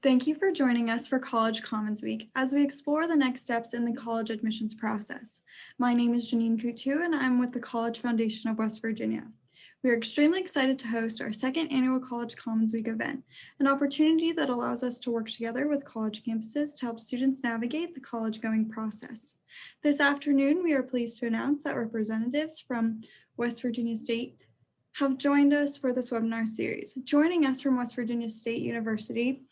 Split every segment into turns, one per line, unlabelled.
Thank you for joining us for College Commons Week as we explore the next steps in the college admissions process. My name is Janine Coutu and I'm with the College Foundation of West Virginia. We are extremely excited to host our second annual College Commons Week event, an opportunity that allows us to work together with college campuses to help students navigate the college-going process. This afternoon, we are pleased to announce that representatives from West Virginia State have joined us for this webinar series. Joining us from West Virginia State University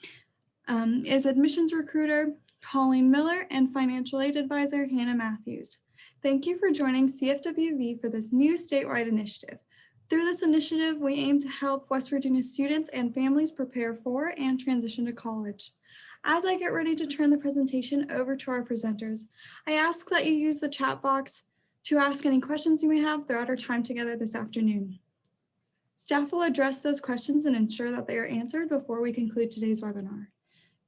is admissions recruiter Colleen Miller and financial aid advisor Hannah Matthews. Thank you for joining CFWV for this new statewide initiative. Through this initiative, we aim to help West Virginia students and families prepare for and transition to college. As I get ready to turn the presentation over to our presenters, I ask that you use the chat box to ask any questions you may have throughout our time together this afternoon. Staff will address those questions and ensure that they are answered before we conclude today's webinar.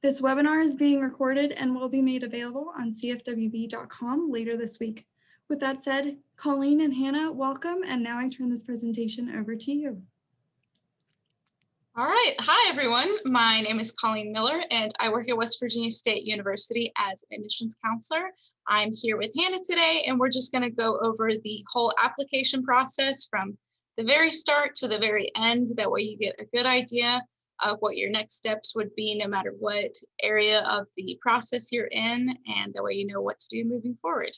This webinar is being recorded and will be made available on cfwv.com later this week. With that said, Colleen and Hannah, welcome, and now I turn this presentation over to you.
All right, hi everyone. My name is Colleen Miller and I work at West Virginia State University as an admissions counselor. I'm here with Hannah today and we're just going to go over the whole application process from the very start to the very end. That way you get a good idea of what your next steps would be no matter what area of the process you're in, and that way you know what to do moving forward.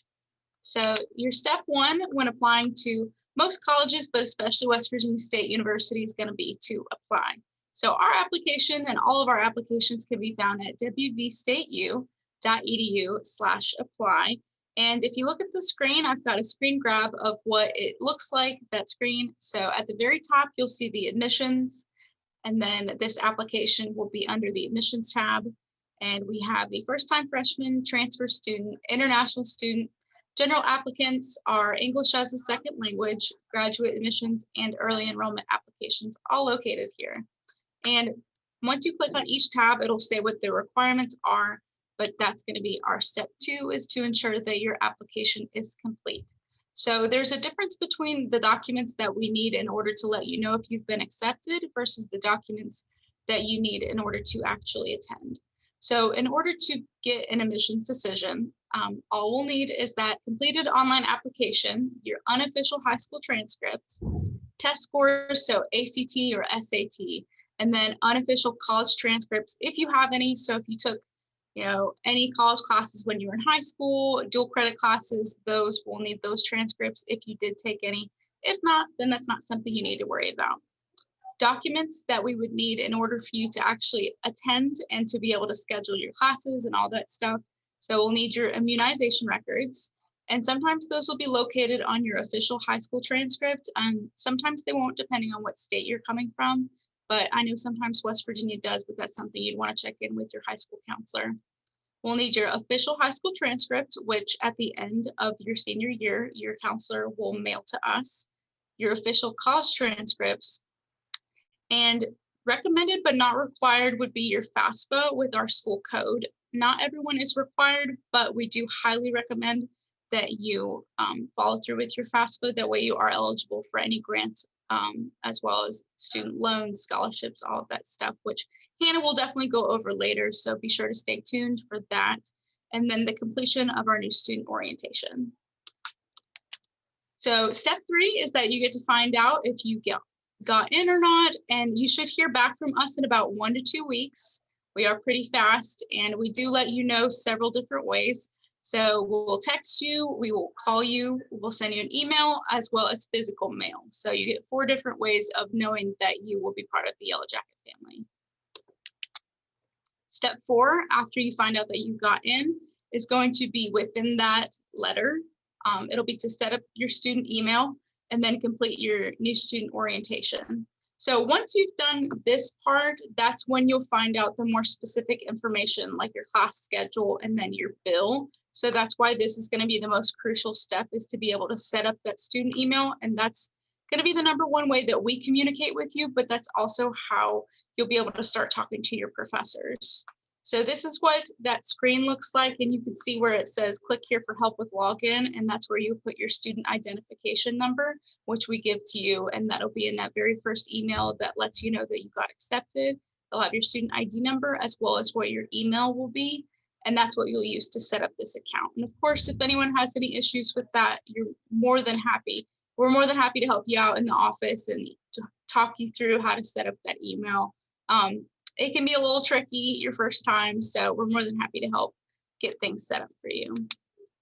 So your step one when applying to most colleges, but especially West Virginia State University, is going to be to apply. So our application and all of our applications can be found at wvstateu.edu/apply. And if you look at the screen, I've got a screen grab of what it looks like, that screen. So at the very top, you'll see the admissions. And then this application will be under the admissions tab. And we have the first-time freshman, transfer student, international student, general applicants, our English as a second language, graduate admissions, and early enrollment applications all located here. And once you click on each tab, it'll say what the requirements are, but that's going to be our step two, is to ensure that your application is complete. So there's a difference between the documents that we need in order to let you know if you've been accepted versus the documents that you need in order to actually attend. So in order to get an admissions decision, all we'll need is that completed online application, your unofficial high school transcript, test scores, so ACT or SAT, and then unofficial college transcripts if you have any. So if you took any college classes when you were in high school, dual credit classes, those will need those transcripts if you did take any. If not, then that's not something you need to worry about. Documents that we would need in order for you to actually attend and to be able to schedule your classes and all that stuff. So we'll need your immunization records, and sometimes those will be located on your official high school transcript, and sometimes they won't, depending on what state you're coming from. But I know sometimes West Virginia does, but that's something you'd want to check in with your high school counselor. We'll need your official high school transcript, which at the end of your senior year, your counselor will mail to us, your official college transcripts, and recommended but not required would be your FAFSA with our school code. Not everyone is required, but we do highly recommend that you follow through with your FAFSA. That way you are eligible for any grants, as well as student loans, scholarships, all of that stuff, which Hannah will definitely go over later. So be sure to stay tuned for that. And then the completion of our new student orientation. So step three is that you get to find out if you got in or not, and you should hear back from us in about 1 to 2 weeks. We are pretty fast, and we do let you know several different ways. So we'll text you, we will call you, we'll send you an email, as well as physical mail. So you get 4 different ways of knowing that you will be part of the Yellow Jacket family. Step 4, after you find out that you got in, is going to be within that letter. It'll be to set up your student email and then complete your new student orientation. So once you've done this part, that's when you'll find out the more specific information, like your class schedule and then your bill. So that's why this is going to be the most crucial step, is to be able to set up that student email. And that's going to be the #1 way that we communicate with you, but that's also how you'll be able to start talking to your professors. So this is what that screen looks like, and you can see where it says click here for help with login, and that's where you put your student identification number, which we give to you, and that'll be in that very first email that lets you know that you got accepted. They'll have your student ID number as well as what your email will be. And that's what you'll use to set up this account. And of course, if anyone has any issues with that, you're more than happy. We're more than happy to help you out in the office and to talk you through how to set up that email. It can be a little tricky your first time, so we're more than happy to help get things set up for you.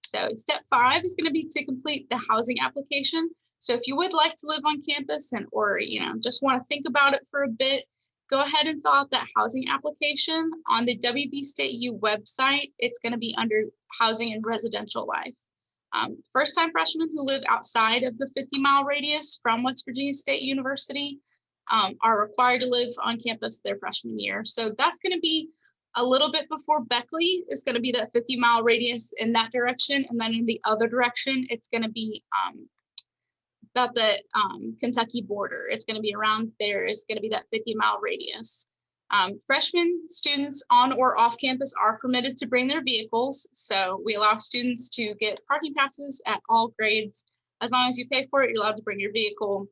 So step 5 is going to be to complete the housing application. So if you would like to live on campus or just want to think about it for a bit, go ahead and fill out that housing application on the WV State U website. It's going to be under housing and residential life. First-time freshmen who live outside of the 50-mile radius from West Virginia State University are required to live on campus their freshman year. So that's going to be a little bit before Beckley is going to be that 50-mile radius in that direction. And then in the other direction, it's going to be about the Kentucky border. It's going to be around there. It's going to be that 50-mile radius. Freshman students on or off campus are permitted to bring their vehicles. So we allow students to get parking passes at all grades. As long as you pay for it, you're allowed to bring your vehicle.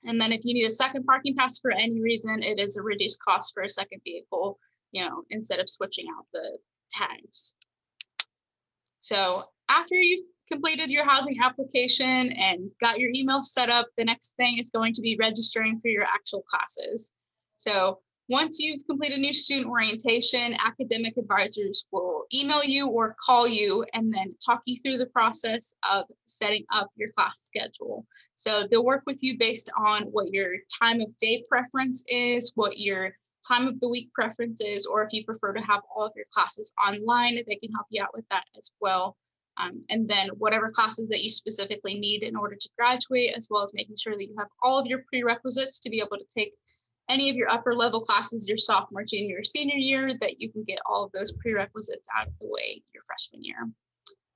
And then if you need a second parking pass for any reason, it is a reduced cost for a second vehicle, instead of switching out the tags. So after you've completed your housing application and got your email set up, the next thing is going to be registering for your actual classes. So once you've completed new student orientation, academic advisors will email you or call you and then talk you through the process of setting up your class schedule. So they'll work with you based on what your time of day preference is, what your time of the week preference is, or if you prefer to have all of your classes online, they can help you out with that as well. And then whatever classes that you specifically need in order to graduate, as well as making sure that you have all of your prerequisites to be able to take any of your upper level classes your sophomore, junior, or senior year, that you can get all of those prerequisites out of the way your freshman year.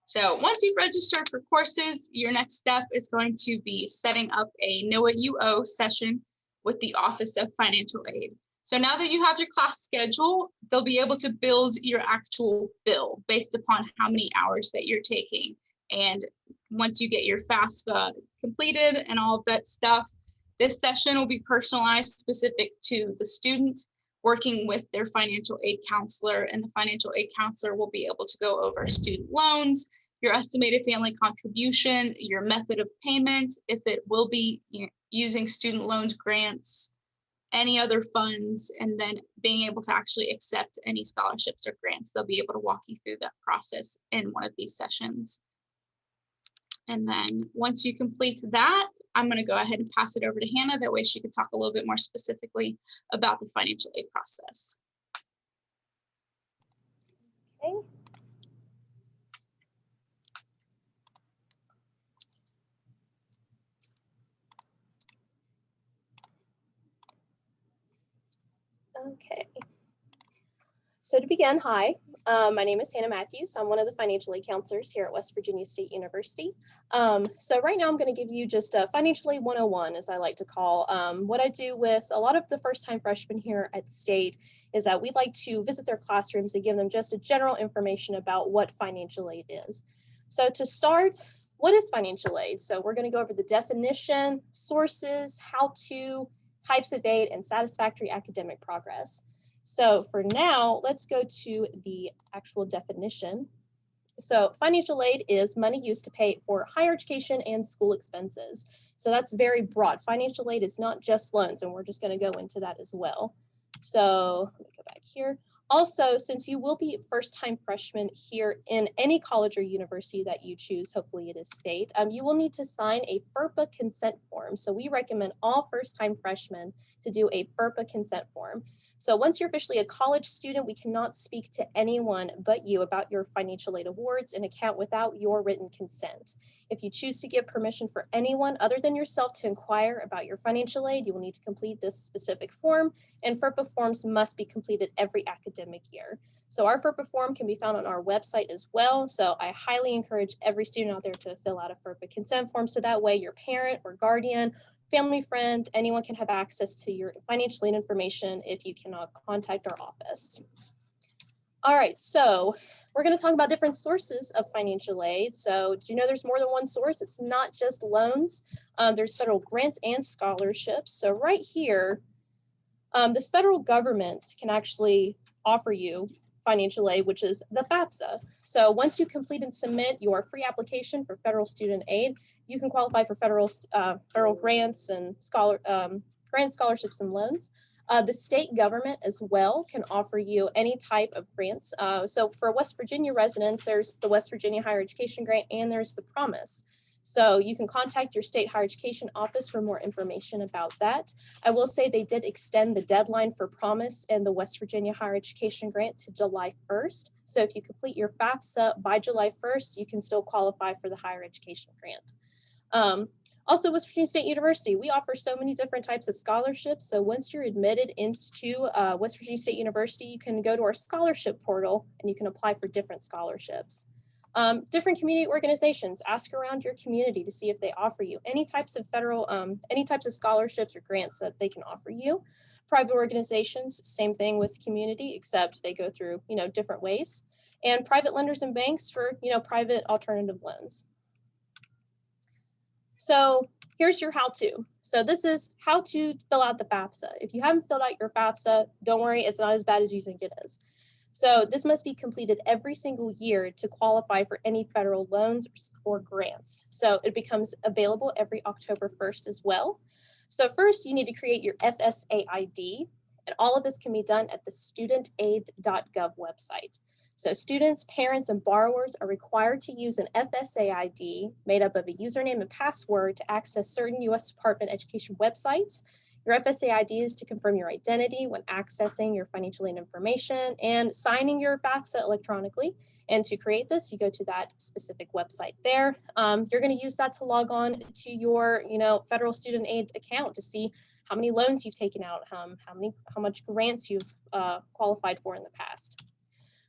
So once you've registered for courses, your next step is going to be setting up a NOAA UO session with the Office of Financial Aid. So now that you have your class schedule, they'll be able to build your actual bill based upon how many hours that you're taking. And once you get your FAFSA completed and all of that stuff, this session will be personalized specific to the student, working with their financial aid counselor, and the financial aid counselor will be able to go over student loans, your estimated family contribution, your method of payment, if it will be using student loans, grants, any other funds, and then being able to actually accept any scholarships or grants. They'll be able to walk you through that process in one of these sessions. And then once you complete that, I'm going to go ahead and pass it over to Hannah. That way she can talk a little bit more specifically about the financial aid process.
Okay. Okay. So to begin, hi, my name is Hannah Matthews. I'm one of the financial aid counselors here at West Virginia State University. So right now I'm going to give you just a financial aid 101, as I like to call. What I do with a lot of the first-time freshmen here at State is that we'd like to visit their classrooms and give them just a general information about what financial aid is. So to start, what is financial aid? So we're going to go over the definition, sources, how-to, types of aid, and satisfactory academic progress. So for now, let's go to the actual definition. So financial aid is money used to pay for higher education and school expenses. So that's very broad. Financial aid is not just loans, and we're just going to go into that as well. So let me go back here. Also, since you will be first-time freshmen here in any college or university that you choose, hopefully it is State, you will need to sign a FERPA consent form. So we recommend all first-time freshmen to do a FERPA consent form. So once you're officially a college student, we cannot speak to anyone but you about your financial aid awards and account without your written consent. If you choose to give permission for anyone other than yourself to inquire about your financial aid, you will need to complete this specific form, and FERPA forms must be completed every academic year. So our FERPA form can be found on our website as well. So I highly encourage every student out there to fill out a FERPA consent form, so that way your parent or guardian, family friend, anyone can have access to your financial aid information if you cannot contact our office. All right, so we're going to talk about different sources of financial aid. So do you know there's more than one source? It's not just loans. There's federal grants and scholarships. So right here, The federal government can actually offer you financial aid, which is the FAFSA. So once you complete and submit your free application for federal student aid, you can qualify for federal grants and grants, scholarships, and loans. The state government as well can offer you any type of grants. So for West Virginia residents, there's the West Virginia Higher Education Grant and there's the Promise. So you can contact your state higher education office for more information about that. I will say they did extend the deadline for Promise and the West Virginia Higher Education Grant to July 1st. So if you complete your FAFSA by July 1st, you can still qualify for the higher education grant. Also, West Virginia State University, we offer so many different types of scholarships. So once you're admitted into West Virginia State University, you can go to our scholarship portal and you can apply for different scholarships. Different community organizations, ask around your community to see if they offer you any types of any types of scholarships or grants that they can offer you. Private organizations, same thing with community, except they go through, different ways. And private lenders and banks for, private alternative loans. So here's your how-to. So this is how to fill out the FAFSA. If you haven't filled out your FAFSA, don't worry, it's not as bad as you think it is. So this must be completed every single year to qualify for any federal loans or grants. So it becomes available every October 1st as well. So first you need to create your FSA ID, and all of this can be done at the studentaid.gov website. So students, parents, and borrowers are required to use an FSA ID made up of a username and password to access certain U.S. Department of Education websites. Your FSA ID is to confirm your identity when accessing your financial aid information and signing your FAFSA electronically. And to create this, you go to that specific website there. You're going to use that to log on to your, federal student aid account to see how many loans you've taken out, how much grants you've qualified for in the past.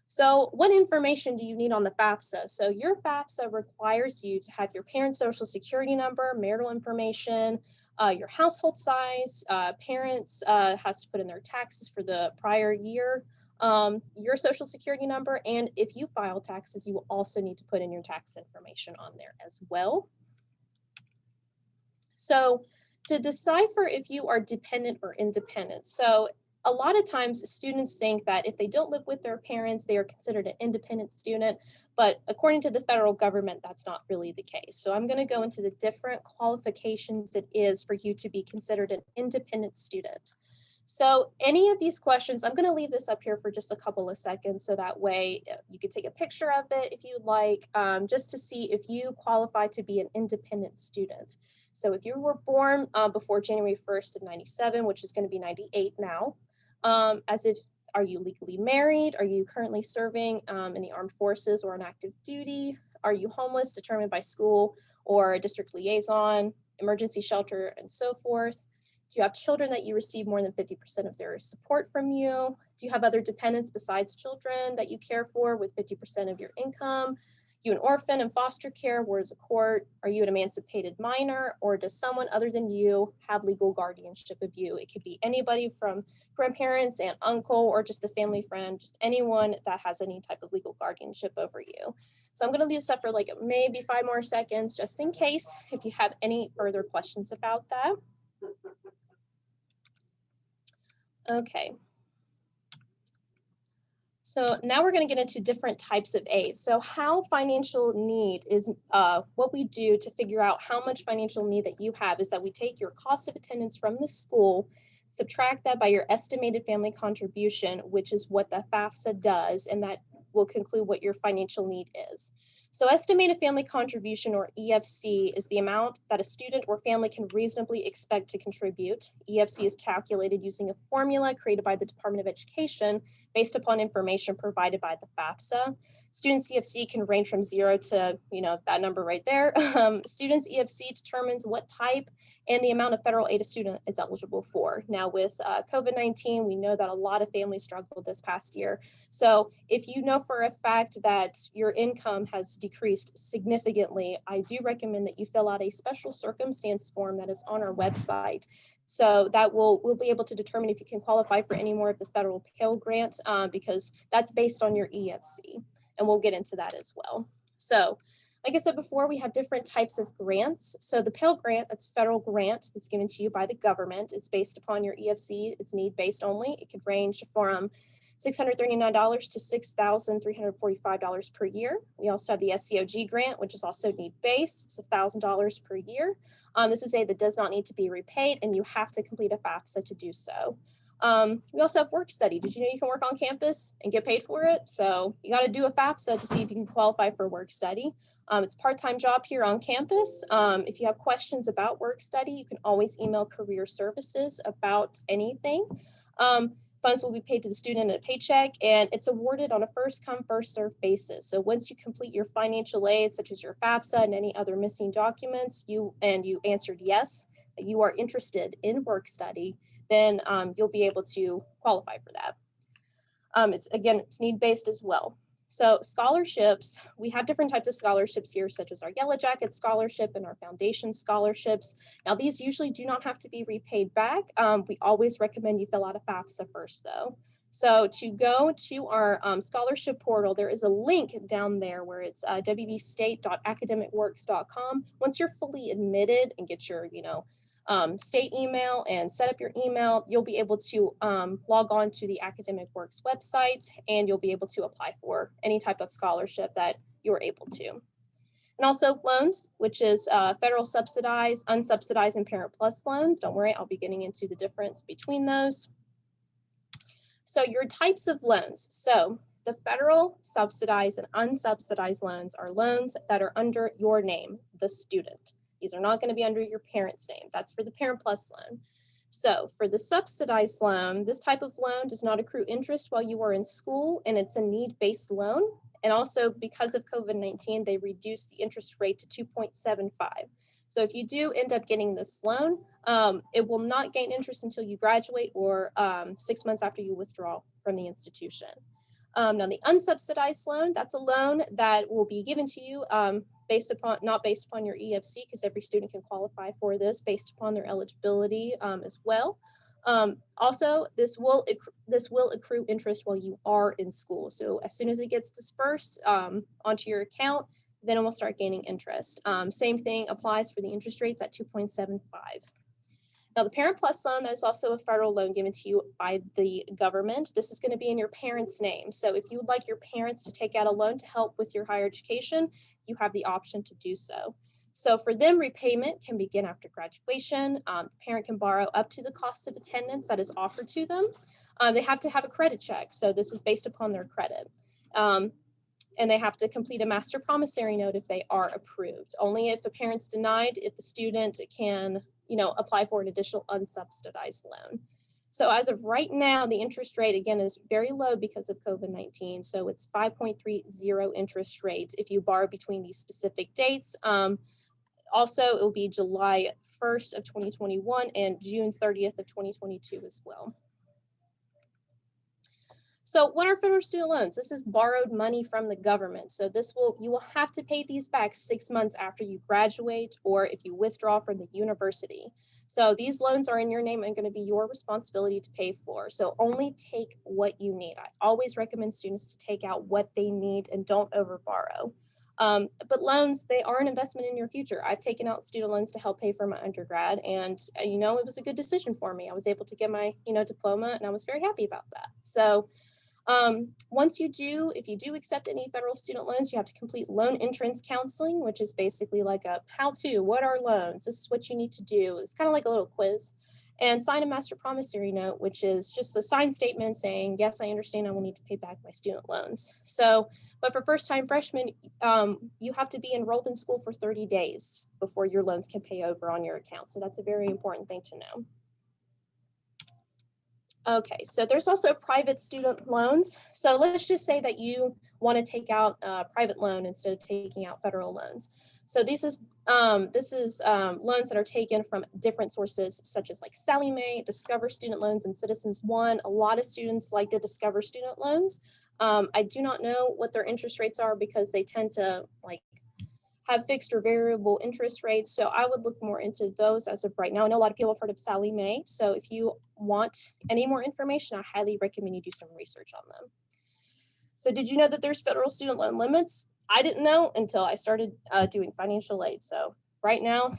So what information do you need on the FAFSA? So your FAFSA requires you to have your parent's social security number, marital information, your household size, parents has to put in their taxes for the prior year, your social security number, and if you file taxes, you will also need to put in your tax information on there as well. So to decipher if you are dependent or independent. So a lot of times students think that if they don't live with their parents, they are considered an independent student, but according to the federal government, that's not really the case. So I'm going to go into the different qualifications it is for you to be considered an independent student. So any of these questions, I'm going to leave this up here for just a couple of seconds so that way you could take a picture of it if you'd like, just to see if you qualify to be an independent student. So if you were born before January 1st of 97, which is going to be 98 now, are you legally married? Are you currently serving in the armed forces or on active duty? Are you homeless, determined by school or a district liaison, emergency shelter, and so forth? Do you have children that you receive more than 50% of their support from you? Do you have other dependents besides children that you care for with 50% of your income? You an orphan in foster care? Where's the court? Are you an emancipated minor, or does someone other than you have legal guardianship of you? It could be anybody from grandparents, aunt, uncle, or just a family friend, just anyone that has any type of legal guardianship over you. So I'm going to leave this up for like maybe 5 more seconds, just in case if you have any further questions about that. Okay. So now we're going to get into different types of aid. So how financial need is what we do to figure out how much financial need that you have is that we take your cost of attendance from the school, subtract that by your estimated family contribution, which is what the FAFSA does, and that will conclude what your financial need is. So estimated family contribution, or EFC, is the amount that a student or family can reasonably expect to contribute. EFC is calculated using a formula created by the Department of Education based upon information provided by the FAFSA. Students' EFC can range from 0 to, that number right there. Students' EFC determines what type and the amount of federal aid a student is eligible for. Now with COVID-19, we know that a lot of families struggled this past year. So if you know for a fact that your income has decreased significantly, I do recommend that you fill out a special circumstance form that is on our website. So that we'll be able to determine if you can qualify for any more of the federal Pell Grant because that's based on your EFC, and we'll get into that as well. So Like I said before, we have different types of grants. So the Pell Grant, that's a federal grant that's given to you by the government. It's based upon your EFC. It's need-based only. It could range from $639 to $6,345 per year. We also have the SCOG grant, which is also need-based. It's $1,000 per year. This is aid that does not need to be repaid, and you have to complete a FAFSA to do so. We also have work study. Did you know you can work on campus and get paid for it? So you got to do a FAFSA to see if you can qualify for work study. It's a part-time job here on campus. If you have questions about work study, you can always email Career Services about anything. Funds will be paid to the student in a paycheck, and it's awarded on a first-come, first-served basis. So once you complete your financial aid, such as your FAFSA and any other missing documents, you answered yes, that you are interested in work study, then you'll be able to qualify for that. It's need-based as well. So scholarships, we have different types of scholarships here, such as our Yellow Jacket Scholarship and our Foundation Scholarships. Now, these usually do not have to be repaid back. We always recommend you fill out a FAFSA first, though. So to go to our scholarship portal, there is a link down there where it's wvstate.academicworks.com. Once you're fully admitted and get your, state email and set up your email, you'll be able to log on to the Academic Works website, and you'll be able to apply for any type of scholarship that you're able to. And also loans, which is federal subsidized, unsubsidized, and Parent Plus loans. Don't worry, I'll be getting into the difference between those. So your types of loans. So the federal subsidized and unsubsidized loans are loans that are under your name, the student. These are not going to be under your parent's name. That's for the Parent Plus loan. So for the subsidized loan, this type of loan does not accrue interest while you are in school, and it's a need-based loan. And also because of COVID-19, they reduced the interest rate to 2.75. So if you do end up getting this loan, it will not gain interest until you graduate or 6 months after you withdraw from the institution. Now the unsubsidized loan, that's a loan that will be given to you not based upon your EFC, because every student can qualify for this based upon their eligibility as well. Also, this will accrue interest while you are in school. So as soon as it gets dispersed onto your account, then it will start gaining interest. Same thing applies for the interest rates at 2.75. Now, the Parent Plus loan, that is also a federal loan given to you by the government. This is going to be in your parents' name. So if you would like your parents to take out a loan to help with your higher education, you have the option to do so. So for them, repayment can begin after graduation. The parent can borrow up to the cost of attendance that is offered to them. They have to have a credit check. So this is based upon their credit. And they have to complete a master promissory note if they are approved. Only if a parent's denied, if the student can apply for an additional unsubsidized loan. So as of right now, the interest rate, again, is very low because of COVID-19. So it's 5.30 interest rate if you borrow between these specific dates. Also, it will be July 1st of 2021 and June 30th of 2022 as well. So what are federal student loans? This is borrowed money from the government. So you will have to pay these back 6 months after you graduate or if you withdraw from the university. So these loans are in your name and going to be your responsibility to pay for. So only take what you need. I always recommend students to take out what they need and don't overborrow. But loans, they are an investment in your future. I've taken out student loans to help pay for my undergrad, and it was a good decision for me. I was able to get my diploma, and I was very happy about that. So if you do accept any federal student loans, you have to complete loan entrance counseling, which is basically like a how-to, what are loans? This is what you need to do. It's kind of like a little quiz. And sign a master promissory note, which is just a signed statement saying, yes, I understand I will need to pay back my student loans. So, but for first-time freshmen, you have to be enrolled in school for 30 days before your loans can pay over on your account. So that's a very important thing to know. Okay, so there's also private student loans. So let's just say that you want to take out a private loan instead of taking out federal loans. So this is loans that are taken from different sources, such as like Sallie Mae, Discover Student Loans, and Citizens One. A lot of students like the Discover Student Loans. I do not know what their interest rates are because they tend to have fixed or variable interest rates. So I would look more into those as of right now. I know a lot of people have heard of Sallie Mae. So if you want any more information, I highly recommend you do some research on them. So did you know that there's federal student loan limits? I didn't know until I started doing financial aid. So right now,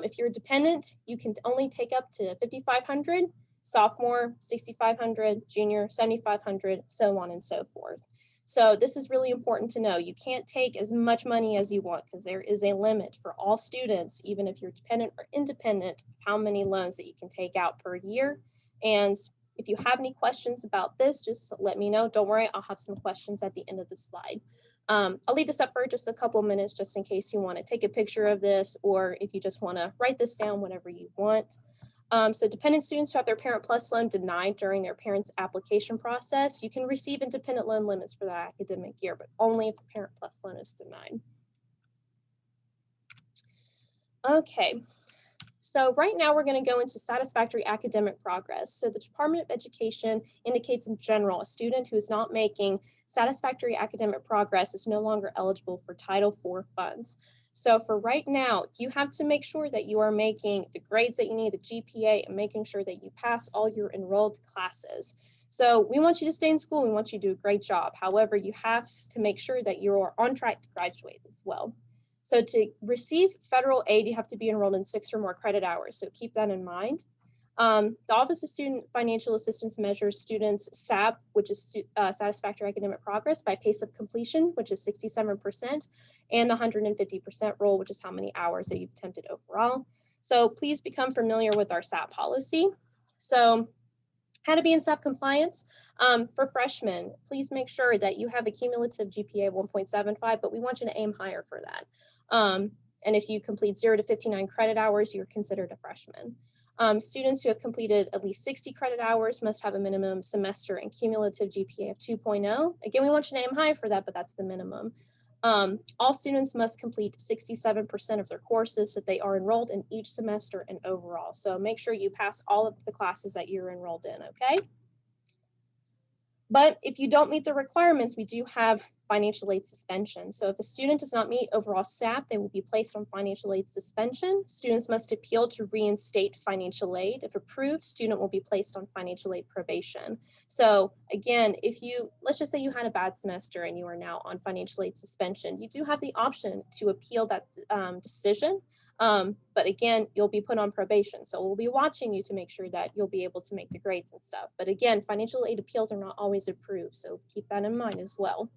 if you're a dependent, you can only take up to $5,500, sophomore, $6,500, junior, $7,500, so on and so forth. So this is really important to know. You can't take as much money as you want because there is a limit for all students, even if you're dependent or independent, how many loans that you can take out per year. And if you have any questions about this, just let me know. Don't worry, I'll have some questions at the end of the slide. I'll leave this up for just a couple minutes just in case you want to take a picture of this, or if you just want to write this down, whatever you want. So dependent students who have their Parent Plus loan denied during their parent's application process, you can receive independent loan limits for that academic year, but only if the Parent Plus loan is denied. Okay. So right now we're going to go into satisfactory academic progress. So the Department of Education indicates in general a student who is not making satisfactory academic progress is no longer eligible for Title IV funds. So for right now, you have to make sure that you are making the grades that you need, the GPA, and making sure that you pass all your enrolled classes. So we want you to stay in school. We want you to do a great job. However, you have to make sure that you are on track to graduate as well. So to receive federal aid, you have to be enrolled in 6 or more credit hours. So keep that in mind. The Office of Student Financial Assistance measures students' SAP, which is satisfactory academic progress, by pace of completion, which is 67%, and the 150% rule, which is how many hours that you've attempted overall. So please become familiar with our SAP policy. So how to be in SAP compliance. For freshmen, please make sure that you have a cumulative GPA 1.75, but we want you to aim higher for that. And if you complete 0 to 59 credit hours, you're considered a freshman. Students who have completed at least 60 credit hours must have a minimum semester and cumulative GPA of 2.0. Again, we want you to aim high for that, but that's the minimum. All students must complete 67% of their courses that they are enrolled in each semester and overall. So make sure you pass all of the classes that you're enrolled in, okay? But if you don't meet the requirements, we do have financial aid suspension. So if a student does not meet overall SAP, they will be placed on financial aid suspension. Students must appeal to reinstate financial aid. If approved, student will be placed on financial aid probation. So again, let's just say you had a bad semester and you are now on financial aid suspension, you do have the option to appeal that decision. But again, you'll be put on probation. So we'll be watching you to make sure that you'll be able to make the grades and stuff. But again, financial aid appeals are not always approved. So keep that in mind as well.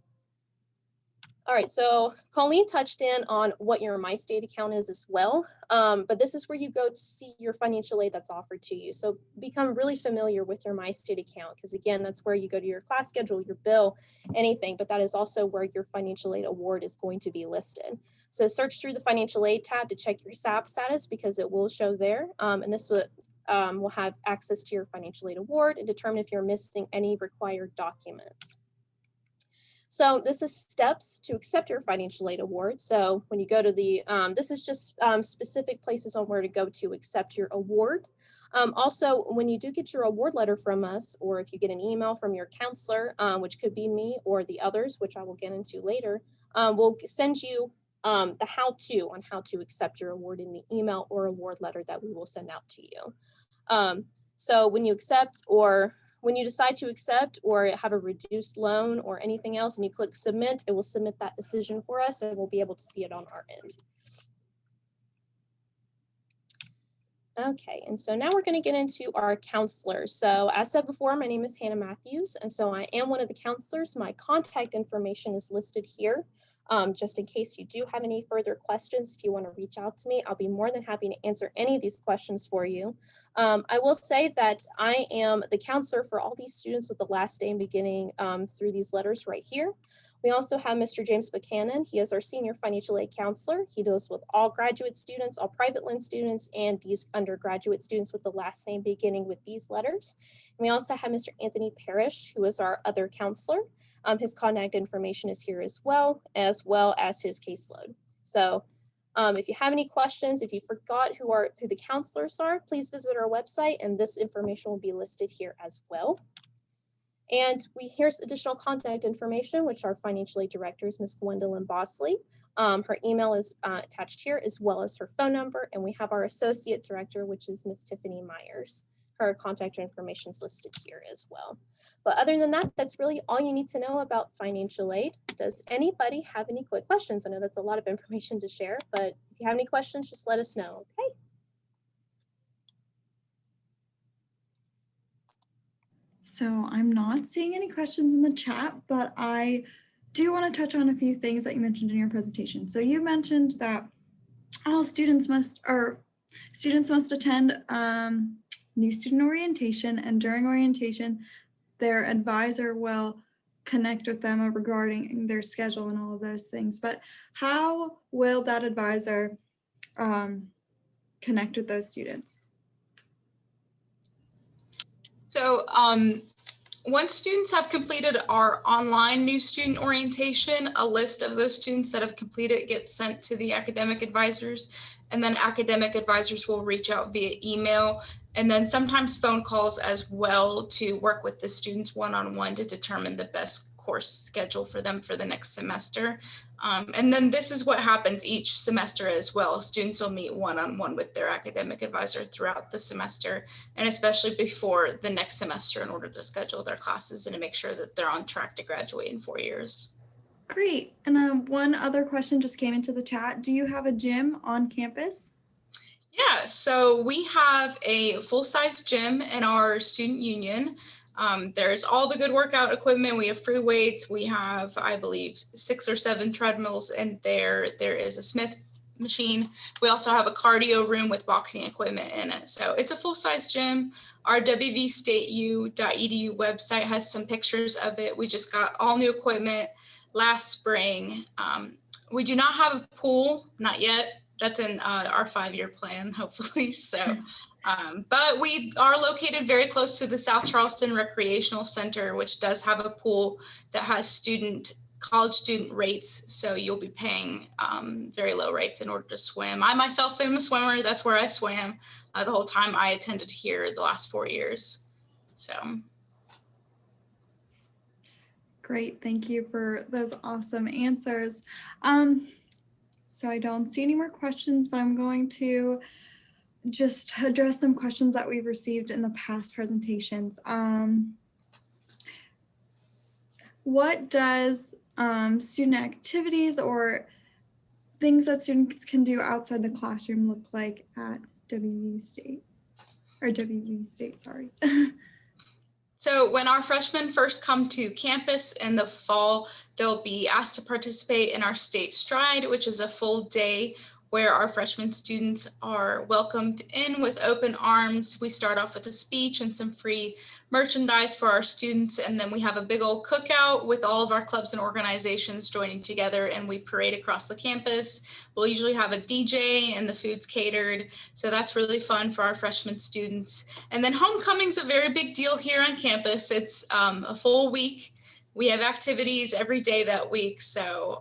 All right, so Colleen touched in on what your MyState account is as well, but this is where you go to see your financial aid that's offered to you. So become really familiar with your MyState account, because again, that's where you go to your class schedule, your bill, anything, but that is also where your financial aid award is going to be listed. So search through the financial aid tab to check your SAP status, because it will show there, and this will have access to your financial aid award and determine if you're missing any required documents. So this is steps to accept your financial aid award. So when you go to this is just specific places on where to go to accept your award. Also, when you do get your award letter from us, or if you get an email from your counselor, which could be me or the others, which I will get into later, we'll send you the how-to on how to accept your award in the email or award letter that we will send out to you. So when you accept, or when you decide to accept or have a reduced loan or anything else and you click submit, it will submit that decision for us and we'll be able to see it on our end. Okay, and so now we're going to get into our counselors. So as said before, my name is Hannah Matthews, and so I am one of the counselors. My contact information is listed here. Just in case you do have any further questions, if you want to reach out to me, I'll be more than happy to answer any of these questions for you. I will say that I am the counselor for all these students with the last name beginning through these letters right here. We also have Mr. James Buchanan. He is our senior financial aid counselor. He deals with all graduate students, all private loan students, and these undergraduate students with the last name beginning with these letters. And we also have Mr. Anthony Parrish, who is our other counselor. His contact information is here as well as his caseload. So if you have any questions, if you forgot who the counselors are, please visit our website and this information will be listed here as well. And here's additional contact information, which our financial aid director is Ms. Gwendolyn Bosley. Her email is attached here, as well as her phone number. And we have our associate director, which is Ms. Tiffany Myers. Her contact information is listed here as well. But other than that, that's really all you need to know about financial aid. Does anybody have any quick questions? I know that's a lot of information to share, but if you have any questions, just let us know, okay?
So I'm not seeing any questions in the chat, but I do want to touch on a few things that you mentioned in your presentation. So you mentioned that all students must attend new student orientation, and during orientation, their advisor will connect with them regarding their schedule and all of those things. But how will that advisor connect with those students?
So once students have completed our online new student orientation, a list of those students that have completed gets sent to the academic advisors, and then academic advisors will reach out via email and then sometimes phone calls as well to work with the students one-on-one to determine the best course schedule for them for the next semester. And then this is what happens each semester as well. Students will meet one-on-one with their academic advisor throughout the semester, and especially before the next semester in order to schedule their classes and to make sure that they're on track to graduate in 4 years.
Great. And one other question just came into the chat. Do you have a gym on campus?
Yeah, so we have a full-size gym in our student union. There's all the good workout equipment. We have free weights. We have, I believe, 6 or 7 treadmills in there. There is a Smith machine. We also have a cardio room with boxing equipment in it. So it's a full-size gym. Our wvstateu.edu website has some pictures of it. We just got all new equipment last spring. We do not have a pool, not yet. That's in our 5-year plan, hopefully. So, but we are located very close to the South Charleston Recreational Center, which does have a pool that has college student rates. So you'll be paying very low rates in order to swim. I myself am a swimmer. That's where I swam the whole time I attended here the last 4 years. So.
Great, thank you for those awesome answers. So I don't see any more questions, but I'm going to just address some questions that we've received in the past presentations. What does student activities or things that students can do outside the classroom look like at WVU State, sorry.
So when our freshmen first come to campus in the fall, they'll be asked to participate in our State Stride, which is a full day where our freshman students are welcomed in with open arms. We start off with a speech and some free merchandise for our students, and then we have a big old cookout with all of our clubs and organizations joining together, and we parade across the campus. We'll usually have a DJ and the food's catered, so that's really fun for our freshman students. And then homecoming's a very big deal here on campus. It's a full week. We have activities every day that week, so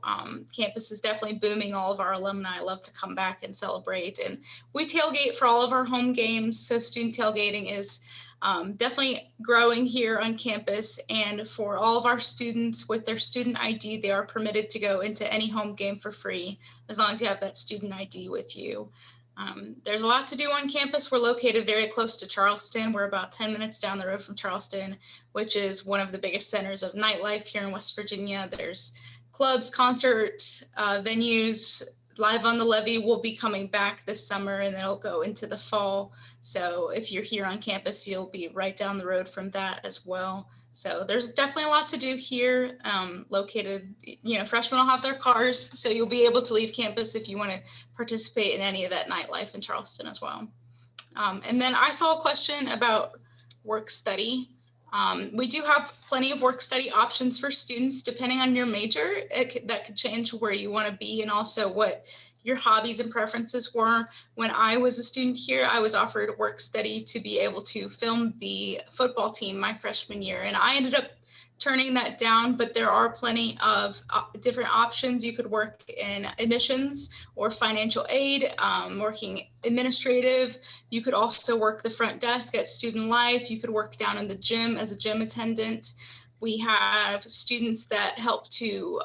campus is definitely booming. All of our alumni love to come back and celebrate, and we tailgate for all of our home games, so student tailgating is definitely growing here on campus. And for all of our students with their student ID, they are permitted to go into any home game for free as long as you have that student ID with you. There's a lot to do on campus. We're located very close to Charleston. We're about 10 minutes down the road from Charleston, which is one of the biggest centers of nightlife here in West Virginia. There's clubs, concerts, venues. Live on the Levee will be coming back this summer, and then it'll go into the fall. So if you're here on campus, you'll be right down the road from that as well. So there's definitely a lot to do here. Located, freshmen will have their cars, so you'll be able to leave campus if you want to participate in any of that nightlife in Charleston as well. And then I saw a question about work study. We do have plenty of work study options for students depending on your major. That could change where you want to be and also what your hobbies and preferences were. When I was a student here, I was offered work study to be able to film the football team my freshman year, and I ended up turning that down, but there are plenty of different options. You could work in admissions or financial aid, working administrative. You could also work the front desk at Student Life. You could work down in the gym as a gym attendant. We have students that help to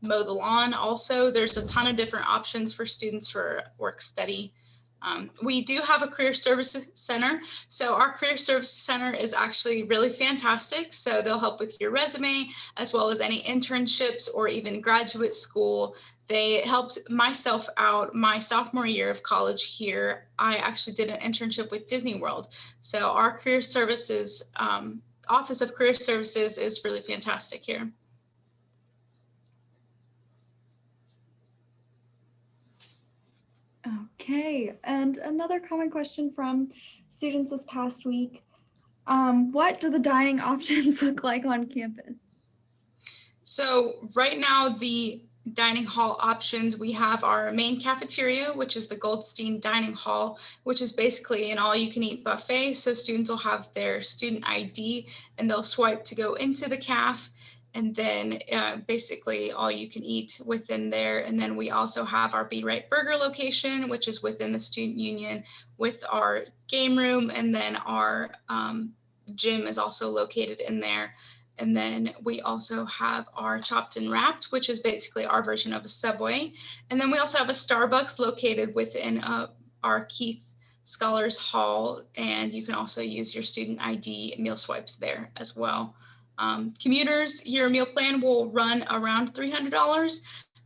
mow the lawn also. There's a ton of different options for students for work study. We do have a career services center. So our career services center is actually really fantastic. So they'll help with your resume as well as any internships or even graduate school. They helped myself out my sophomore year of college here. I actually did an internship with Disney World. So our career services, Office of Career Services is really fantastic here.
Okay, and another common question from students this past week. What do the dining options look like on campus?
So right now, the dining hall options, we have our main cafeteria, which is the Goldstein Dining Hall, which is basically an all-you-can-eat buffet. So students will have their student ID and they'll swipe to go into the caf, and then basically all you can eat within there. And then we also have our Be Right Burger location, which is within the student union with our game room, and then our gym is also located in there. And then we also have our Chopped and Wrapped, which is basically our version of a Subway. And then we also have a Starbucks located within our Keith Scholars Hall. And you can also use your student ID meal swipes there as well. Commuters, your meal plan will run around $300,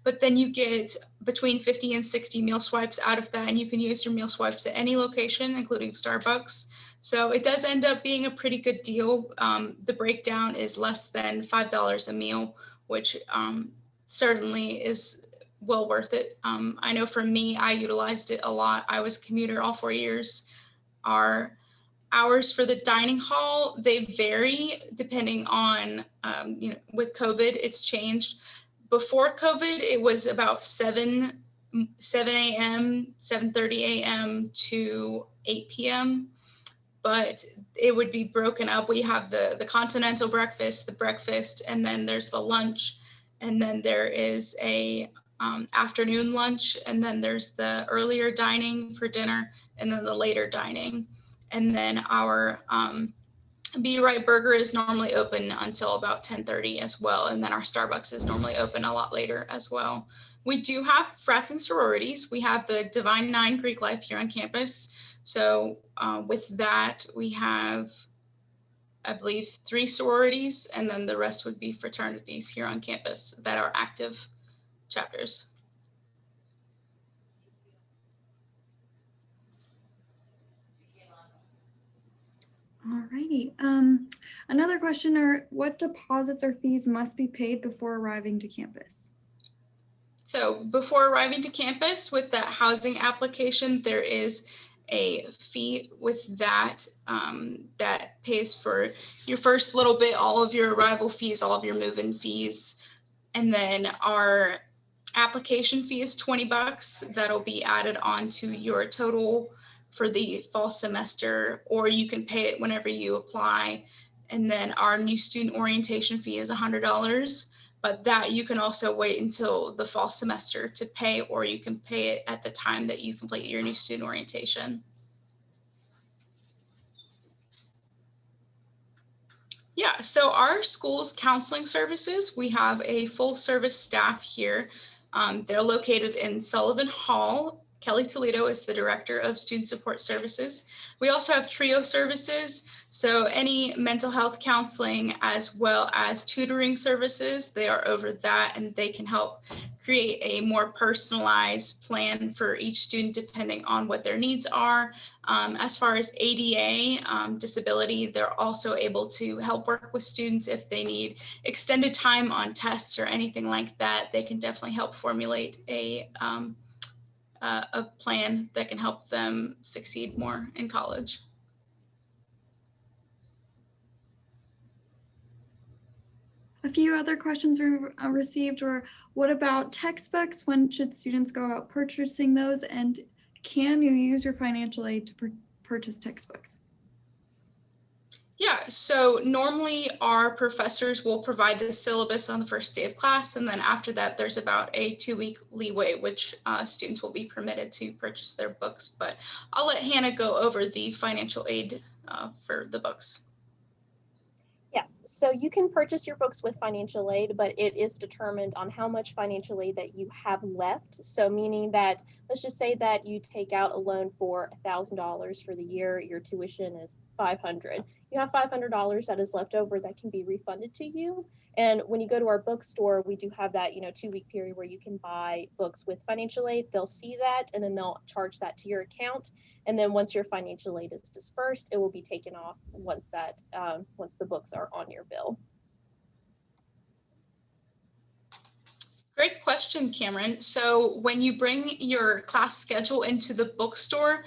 but then you get between 50 and 60 meal swipes out of that. And you can use your meal swipes at any location, including Starbucks. So it does end up being a pretty good deal. The breakdown is less than $5 a meal, which certainly is well worth it. I know for me, I utilized it a lot. I was a commuter all 4 years. Our hours for the dining hall, they vary depending on, with COVID, it's changed. Before COVID, it was about 7 a.m., 7:30 a.m. to 8 p.m., but it would be broken up. We have the continental breakfast, the breakfast, and then there's the lunch, and then there is a afternoon lunch, and then there's the earlier dining for dinner, and then the later dining. And then our Be Right Burger is normally open until about 10:30 as well, and then our Starbucks is normally open a lot later as well. We do have frats and sororities. We have the Divine Nine Greek Life here on campus. So with that, we have, I believe, 3 sororities, and then the rest would be fraternities here on campus that are active chapters.
Alrighty. Another question are what deposits or fees must be paid before arriving to campus?
So before arriving to campus with that housing application, there is a fee with that that pays for your first little bit, all of your arrival fees, all of your move-in fees. And then our application fee is $20. That'll be added on to your total for the fall semester, or you can pay it whenever you apply. And then our new student orientation fee is $100. But that you can also wait until the fall semester to pay, or you can pay it at the time that you complete your new student orientation. Yeah, so our school's counseling services, we have a full service staff here. They're located in Sullivan Hall. Kelly Toledo is the Director of Student Support Services. We also have TRIO services, so any mental health counseling as well as tutoring services, they are over that, and they can help create a more personalized plan for each student depending on what their needs are. As far as ADA, disability, they're also able to help work with students if they need extended time on tests or anything like that. They can definitely help formulate a plan that can help them succeed more in college.
A few other questions we received were, what about textbooks? When should students go about purchasing those? And can you use your financial aid to purchase textbooks?
Yeah, so normally our professors will provide the syllabus on the first day of class, and then after that there's about a 2-week leeway which students will be permitted to purchase their books. But I'll let Hannah go over the financial aid for the books.
Yes, So you can purchase your books with financial aid, but it is determined on how much financial aid that you have left. So meaning that, let's just say that you take out a loan for $1,000 for the year, your tuition is $500. You have $500 that is left over that can be refunded to you. And when you go to our bookstore, we do have that, 2-week period where you can buy books with financial aid. They'll see that and then they'll charge that to your account. And then once your financial aid is dispersed, it will be taken off once the books are on your bill.
Great question, Cameron. So when you bring your class schedule into the bookstore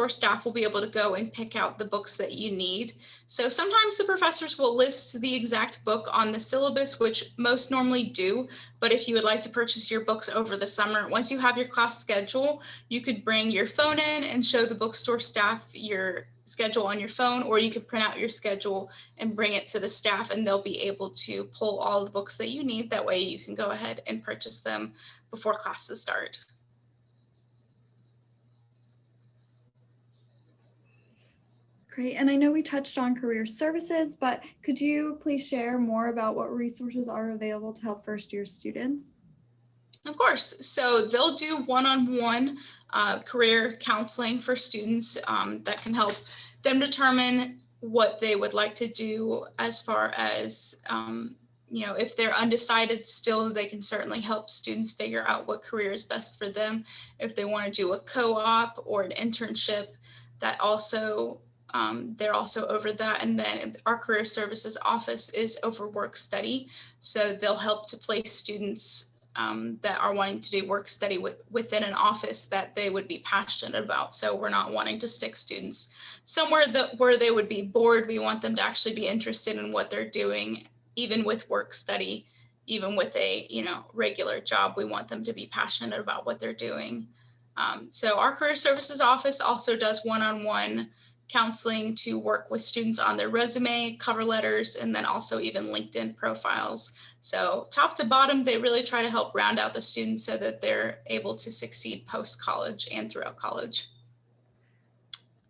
staff will be able to go and pick out the books that you need. So sometimes the professors will list the exact book on the syllabus, which most normally do. But if you would like to purchase your books over the summer, once you have your class schedule, you could bring your phone in and show the bookstore staff your schedule on your phone, or you can print out your schedule and bring it to the staff and they'll be able to pull all the books that you need. That way you can go ahead and purchase them before classes start.
Great. And I know we touched on career services, but could you please share more about what resources are available to help first-year students?
Of course. So they'll do one-on-one career counseling for students that can help them determine what they would like to do as far as, if they're undecided still, they can certainly help students figure out what career is best for them. If they want to do a co-op or an internship, that also they're also over that. And then our career services office is over work study. So they'll help to place students that are wanting to do work study within an office that they would be passionate about. So we're not wanting to stick students somewhere where they would be bored. We want them to actually be interested in what they're doing, even with work study, even with a regular job. We want them to be passionate about what they're doing. So our career services office also does one-on-one counseling to work with students on their resume, cover letters, and then also even LinkedIn profiles. So top to bottom, they really try to help round out the students so that they're able to succeed post-college and throughout college.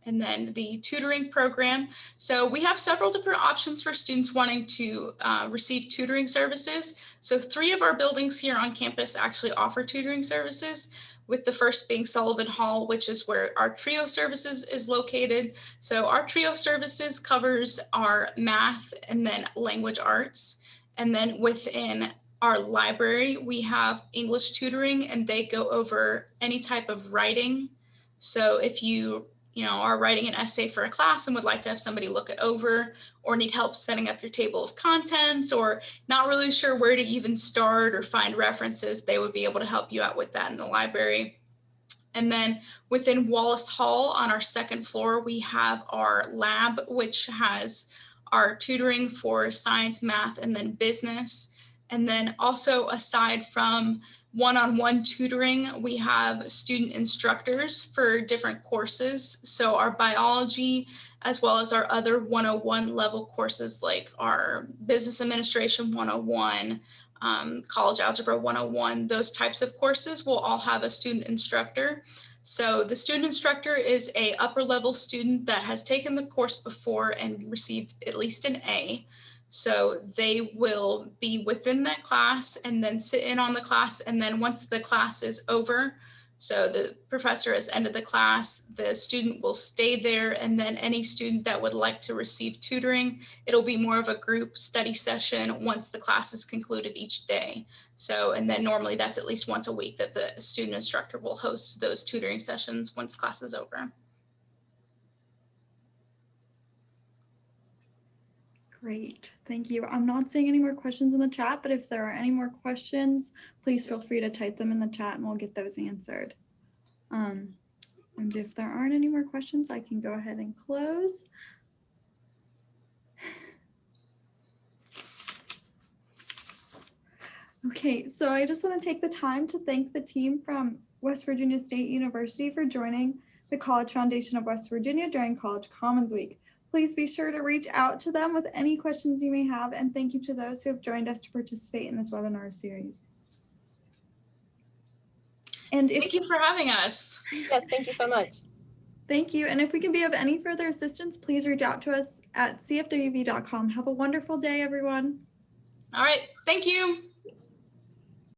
And then the tutoring program. So we have several different options for students wanting to receive tutoring services. So 3 of our buildings here on campus actually offer tutoring services, with the first being Sullivan Hall, which is where our TRIO services is located. So our TRIO services covers our math and then language arts. And then within our library, we have English tutoring, and they go over any type of writing. So if you are writing an essay for a class and would like to have somebody look it over, or need help setting up your table of contents, or not really sure where to even start or find references, they would be able to help you out with that in the library. And then within Wallace Hall on our 2nd floor, we have our lab, which has our tutoring for science, math, and then business. And then also, aside from one-on-one tutoring, we have student instructors for different courses. So our biology, as well as our other 101 level courses, like our business administration 101, college algebra 101, those types of courses will all have a student instructor. So the student instructor is a upper level student that has taken the course before and received at least an A. So they will be within that class and then sit in on the class. And then once the class is over, so the professor has ended the class, the student will stay there. And then any student that would like to receive tutoring, it'll be more of a group study session once the class is concluded each day. So, and then normally that's at least once a week that the student instructor will host those tutoring sessions once class is over.
Great, thank you. I'm not seeing any more questions in the chat, but if there are any more questions, please feel free to type them in the chat and we'll get those answered. And if there aren't any more questions, I can go ahead and close. Okay, so I just want to take the time to thank the team from West Virginia State University for joining the College Foundation of West Virginia during College Commons Week. Please be sure to reach out to them with any questions you may have, and thank you to those who have joined us to participate in this webinar series. And
thank you for having us.
Yes, thank you so much.
Thank you. And if we can be of any further assistance, please reach out to us at cfwv.com. Have a wonderful day, everyone.
All right, thank you.